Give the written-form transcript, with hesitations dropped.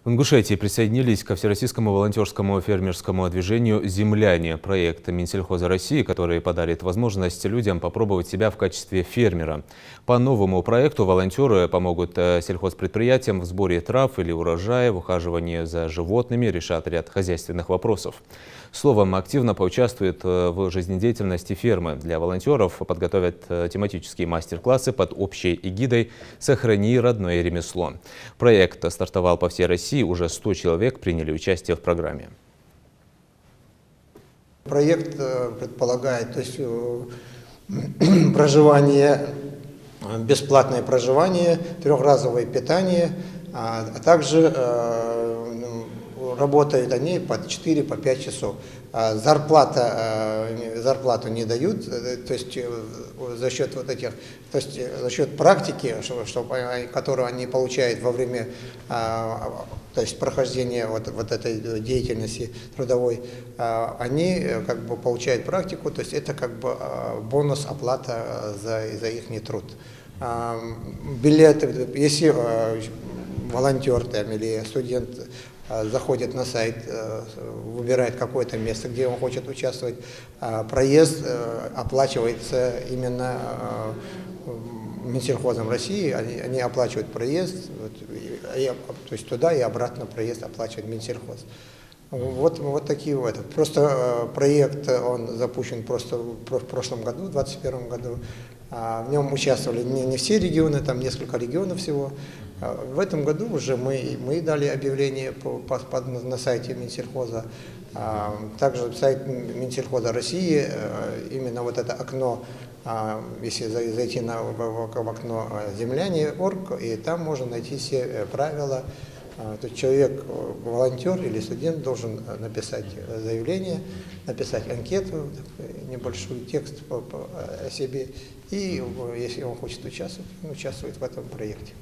В Ингушетии присоединились ко всероссийскому волонтерскому фермерскому движению «Земляне» – проект Минсельхоза России, который подарит возможность людям попробовать себя в качестве фермера. По новому проекту волонтеры помогут сельхозпредприятиям в сборе трав или урожая, в ухаживании за животными, решат ряд хозяйственных вопросов. Словом, активно поучаствуют в жизнедеятельности фермы. Для волонтеров подготовят тематические мастер-классы под общей эгидой «Сохрани родное ремесло». Проект стартовал по всей России, уже 100 человек приняли участие в программе. Проект предполагает, проживание, бесплатное проживание, трехразовое питание, а также работают они по 4-5 часов. Зарплату не дают, то есть за счет за счет практики, которую они получают во время прохождения вот этой деятельности трудовой, они как бы получают практику, то есть это как бы бонус, оплата за их труд. Билеты, если волонтер или студент заходит на сайт, выбирает какое-то место, где он хочет участвовать, проезд оплачивается именно Минсельхозом России, они оплачивают проезд, то есть туда и обратно проезд оплачивает Минсельхоз. Вот такие вот. Просто проект, он запущен просто в прошлом году, в 2021 году. В нем участвовали не все регионы, там несколько регионов всего. В этом году уже мы дали объявление на сайте Минсельхоза. Также сайт Минсельхоза России, именно вот это окно, если зайти в окно «Земляне.орг», и там можно найти все правила. То есть человек, волонтер или студент должен написать заявление, написать анкету, небольшой текст о себе, и если он хочет участвовать, он участвует в этом проекте.